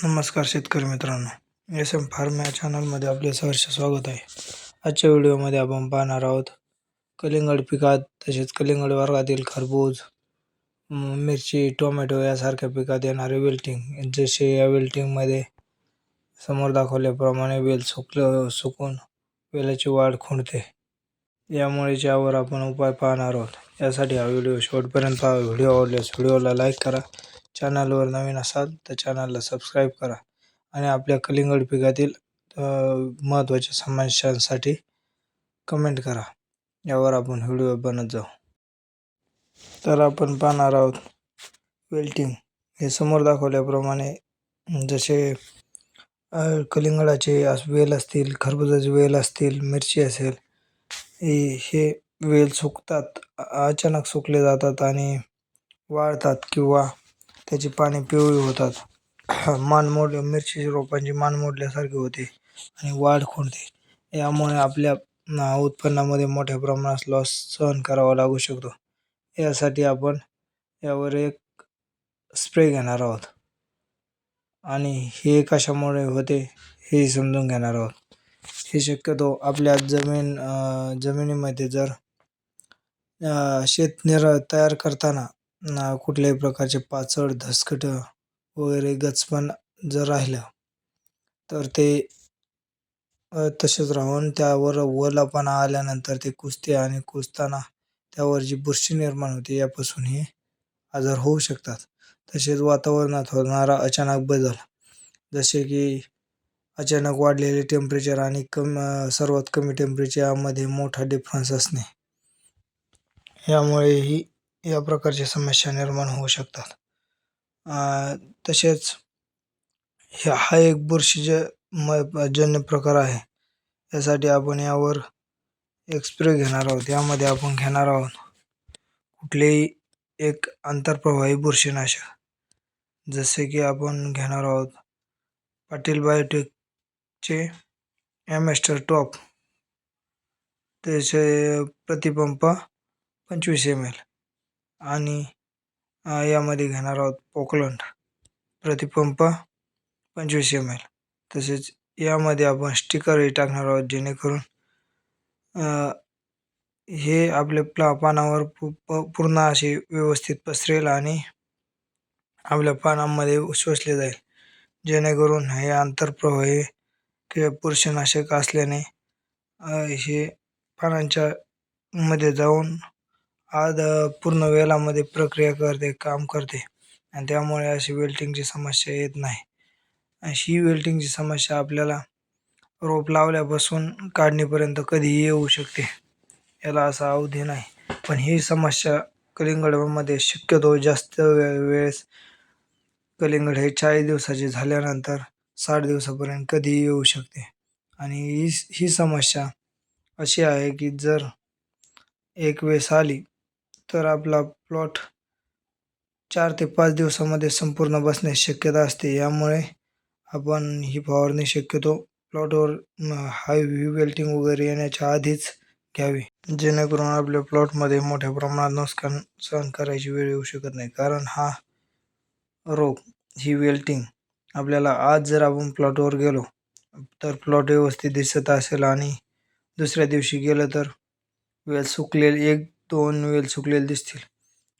नमस्कार शेतकरी मित्रांनो, एस एम फार्म या चॅनलमध्ये आपले सहर्ष स्वागत आहे. आजच्या व्हिडिओमध्ये आपण पाहणार आहोत कलिंगड पिकात तसेच कलिंगड वर्गातील खरबूज, मिरची, टोमॅटो यासारख्या पिकात येणारे विल्टिंग. जसे या विल्टिंगमध्ये समोर दाखवल्याप्रमाणे वेल सुकून वेलाची वाढ खुंटते. यामुळे यावर आपण उपाय पाहणार आहोत. यासाठी हा व्हिडिओ शेवटपर्यंत पहा. व्हिडिओ आवडल्यास व्हिडिओला लाईक करा. चॅनलवर नवीन असाल तर चॅनलला सबस्क्राईब करा आणि आपल्या कलिंगड पिकातील महत्त्वाच्या समस्यांसाठी कमेंट करा. यावर आपण व्हिडिओ बनत जाऊ. तर आपण पाहणार आहोत वेल्टिंग. हे समोर दाखवल्याप्रमाणे जसे कलिंगडाचे वेल असतील, खरबुजाचे वेल असतील, मिरची असेल, हे वेल सुकतात, अचानक सुकले जातात आणि वाळतात किंवा त्याची पाने पिवळी होतात. मिरची रोपांची मान मोडल्यासारखी होते आणि वाढ खुंटते. यामुळे आपल्या उत्पन्नामध्ये मोठ्या प्रमाणात लॉस सहन करावा लागू शकतो. यासाठी आपण यावर एक स्प्रे घेणार आहोत आणि हे कशामुळे होते हे समजून घेणार आहोत. हे शक्यतो आपल्या जमिनीमध्ये जर शेत तयार करताना कुठल्याही प्रकारचे पाचड, धसकट वगैरे गचपण जर राहिलं तर ते तसेच राहून त्यावर ओलापणा आल्यानंतर ते कुजते आणि कुजताना त्यावर जी बुरशी निर्माण होते, यापासून हे आजार होऊ शकतात. तसेच वातावरणात होणारा अचानक बदल, जसे की अचानक वाढलेले टेम्परेचर आणि सर्वात कमी टेम्परेचरमध्ये मोठा डिफरन्स असणे, यामुळेही या प्रकारच्या समस्या निर्माण होऊ शकतात. तसेच हा एक बुरशीजन्य प्रकार आहे. यासाठी आपण यावर एक स्प्रे घेणार आहोत. यामध्ये आपण घेणार आहोत कुठलेही एक आंतरप्रवाही बुरशीनाशक. जसे की आपण घेणार आहोत पाटील बायोटेकचे एमेस्टर टॉप, त्याचे प्रतिपंप 25 ml आणि यामध्ये घेणार आहोत पोकलंड प्रतिपंप 25 ml. तसेच यामध्ये आपण स्टिकरही टाकणार आहोत, जेणेकरून हे आपल्या पानावर पूर्ण असे व्यवस्थित पसरेल आणि आपल्या पानांमध्ये शोषले जाईल. जेणेकरून हे आंतरप्रवाही किंवा बुरशीनाशक असल्याने हे पानांच्या मध्ये जाऊन पूर्ण वेलामध्ये प्रक्रिया करते, काम करते आणि त्यामुळे अशी वेल्टिंगची समस्या येत नाही. ही वेल्टिंगची समस्या आपल्याला रोप लावल्यापासून काढणीपर्यंत कधीही येऊ शकते. याला असा अवधी नाही. पण ही समस्या कलिंगडामध्ये शक्यतो जास्त वेळेस कलिंगड हे 40 दिवसाचे झाल्यानंतर 60 दिवसापर्यंत कधीही येऊ शकते. आणि ही समस्या अशी आहे की जर एक वेळेस आली तर आपला प्लॉट 4 ते 5 दिवसामध्ये संपूर्ण बसण्याची शक्यता असते. यामुळे आपण ही फवारणी शक्यतो प्लॉटवर ही वेल्टिंग वगैरे येण्याच्या आधीच घ्यावी, जेणेकरून आपल्या प्लॉटमध्ये मोठ्या प्रमाणात नुकसान सहन करायची वेळ येऊ शकत नाही. कारण हा रोग, ही वेल्टिंग आपल्याला आज जर आपण प्लॉटवर गेलो तर प्लॉट व्यवस्थित दिसत असेल आणि दुसऱ्या दिवशी गेलं तर वेल सुकलेले 1-2 वेल सुकलेले दिसतील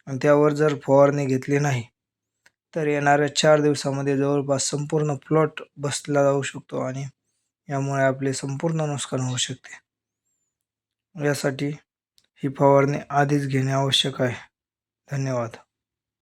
आणि त्यावर जर फवारणी घेतली नाही तर येणाऱ्या 4 दिवसामध्ये जवळपास संपूर्ण प्लॉट बसला जाऊ शकतो आणि यामुळे आपले संपूर्ण नुकसान होऊ शकते. यासाठी ही फवारणी आधीच घेणे आवश्यक आहे. धन्यवाद.